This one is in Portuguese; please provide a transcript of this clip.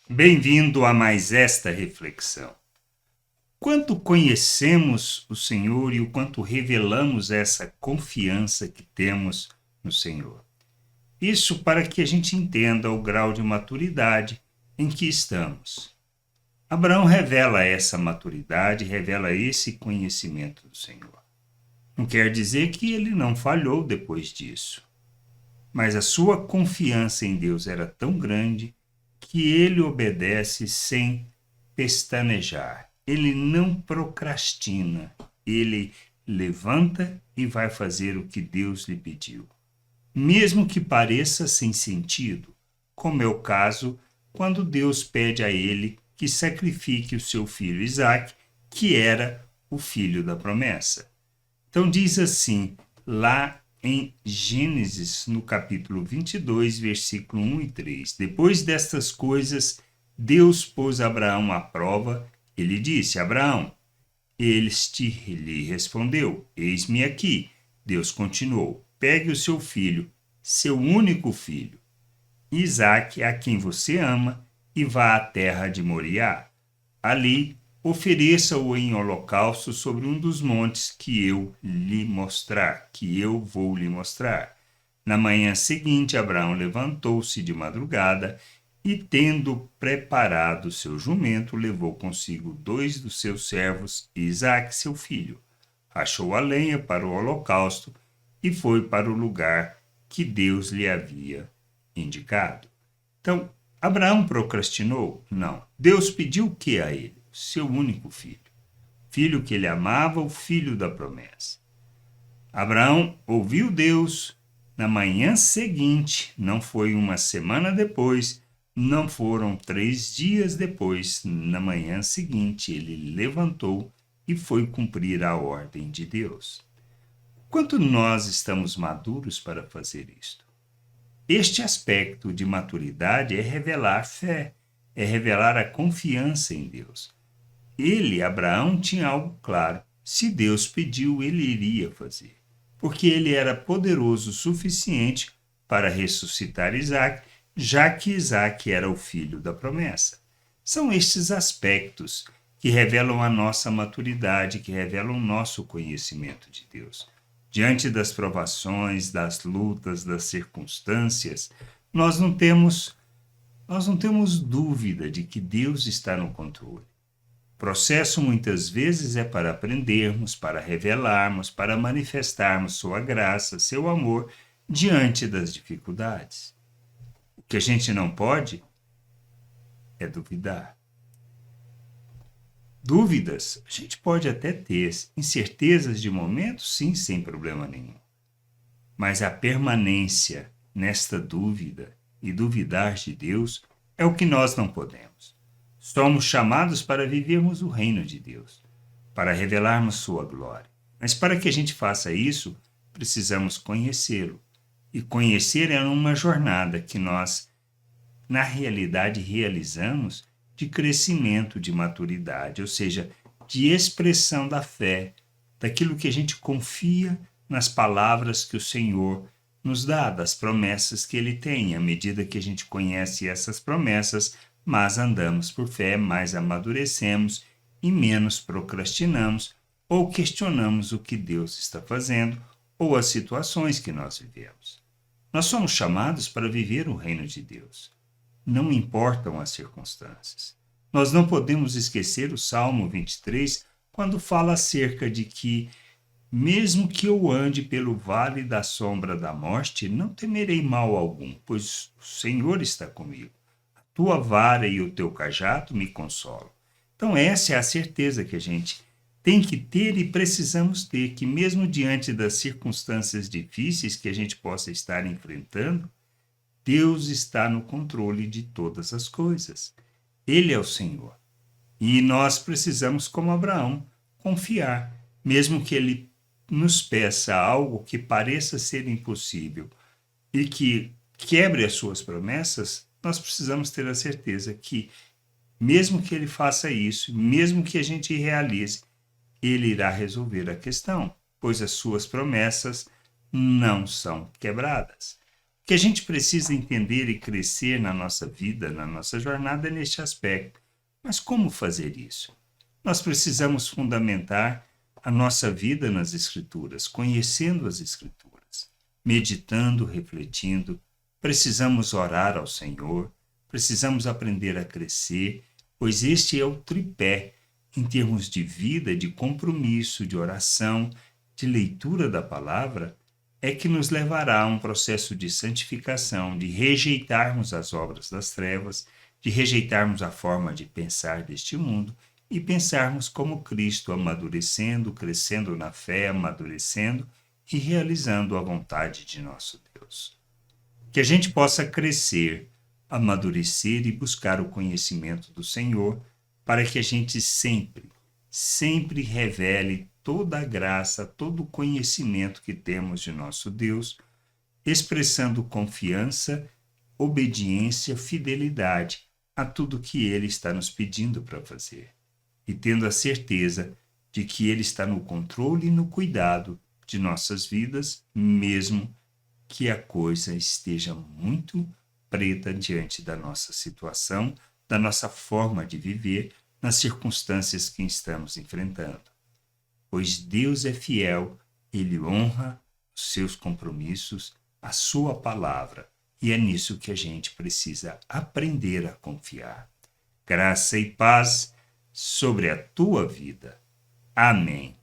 Bem-vindo a mais esta reflexão. Quanto conhecemos o Senhor e o quanto revelamos essa confiança que temos no Senhor. Isso para que a gente entenda o grau de maturidade em que estamos. Abraão revela essa maturidade, revela esse conhecimento do Senhor. Não quer dizer que ele não falhou depois disso, mas a sua confiança em Deus era tão grande que ele obedece sem pestanejar. Ele não procrastina. Ele levanta e vai fazer o que Deus lhe pediu. Mesmo que pareça sem sentido, como é o caso quando Deus pede a ele que sacrifique o seu filho Isaque, que era o filho da promessa. Então diz assim, lá em Gênesis, no capítulo 22, versículo 1 e 3. Depois destas coisas, Deus pôs Abraão à prova. Ele disse, Abraão, este lhe respondeu, eis-me aqui. Deus continuou, pegue o seu filho, seu único filho, Isaque, a quem você ama, e vá à terra de Moriá. Ali, ofereça-o em holocausto sobre um dos montes que eu vou lhe mostrar. Na manhã seguinte, Abraão levantou-se de madrugada e, tendo preparado seu jumento, levou consigo 2 dos seus servos e Isaque, seu filho. Rachou a lenha para o holocausto e foi para o lugar que Deus lhe havia indicado. Então, Abraão procrastinou? Não. Deus pediu o que a ele? Seu único filho. Filho que ele amava, o filho da promessa. Abraão ouviu Deus na manhã seguinte, não foi uma semana depois, não foram 3 dias depois, na manhã seguinte, ele levantou e foi cumprir a ordem de Deus. Quanto nós estamos maduros para fazer isto? Este aspecto de maturidade é revelar fé, é revelar a confiança em Deus. Ele, Abraão, tinha algo claro. Se Deus pediu, ele iria fazer. Porque ele era poderoso o suficiente para ressuscitar Isaque, já que Isaque era o filho da promessa. São estes aspectos que revelam a nossa maturidade, que revelam o nosso conhecimento de Deus. Diante das provações, das lutas, das circunstâncias, nós não temos dúvida de que Deus está no controle. O processo muitas vezes é para aprendermos, para revelarmos, para manifestarmos sua graça, seu amor diante das dificuldades. O que a gente não pode é duvidar. Dúvidas a gente pode até ter, incertezas de momento, sim, sem problema nenhum. Mas a permanência nesta dúvida e duvidar de Deus é o que nós não podemos. Somos chamados para vivermos o reino de Deus, para revelarmos sua glória. Mas para que a gente faça isso, precisamos conhecê-lo. E conhecer é uma jornada que nós, na realidade, realizamos de crescimento, de maturidade, ou seja, de expressão da fé, daquilo que a gente confia nas palavras que o Senhor nos dá, das promessas que Ele tem. À medida que a gente conhece essas promessas, mais andamos por fé, mais amadurecemos e menos procrastinamos ou questionamos o que Deus está fazendo ou as situações que nós vivemos. Nós somos chamados para viver o reino de Deus. Não importam as circunstâncias. Nós não podemos esquecer o Salmo 23, quando fala acerca de que, mesmo que eu ande pelo vale da sombra da morte, não temerei mal algum, pois o Senhor está comigo. A tua vara e o teu cajado me consolam. Então essa é a certeza que a gente tem que ter e precisamos ter, que mesmo diante das circunstâncias difíceis que a gente possa estar enfrentando, Deus está no controle de todas as coisas. Ele é o Senhor. E nós precisamos, como Abraão, confiar, mesmo que ele nos peça algo que pareça ser impossível e que quebre as suas promessas, nós precisamos ter a certeza que, mesmo que ele faça isso, mesmo que a gente realize, ele irá resolver a questão, pois as suas promessas não são quebradas. Que a gente precisa entender e crescer na nossa vida, na nossa jornada neste aspecto. Mas como fazer isso? Nós precisamos fundamentar a nossa vida nas Escrituras, conhecendo as Escrituras, meditando, refletindo. Precisamos orar ao Senhor, precisamos aprender a crescer, pois este é o tripé em termos de vida, de compromisso, de oração, de leitura da palavra, é que nos levará a um processo de santificação, de rejeitarmos as obras das trevas, de rejeitarmos a forma de pensar deste mundo e pensarmos como Cristo, amadurecendo, crescendo na fé, amadurecendo e realizando a vontade de nosso Deus. Que a gente possa crescer, amadurecer e buscar o conhecimento do Senhor, para que a gente sempre revele toda a graça, todo o conhecimento que temos de nosso Deus, expressando confiança, obediência, fidelidade a tudo que Ele está nos pedindo para fazer. E tendo a certeza de que Ele está no controle e no cuidado de nossas vidas, mesmo que a coisa esteja muito preta diante da nossa situação, da nossa forma de viver, nas circunstâncias que estamos enfrentando. Pois Deus é fiel, Ele honra os seus compromissos, a sua palavra, e é nisso que a gente precisa aprender a confiar. Graça e paz sobre a tua vida. Amém.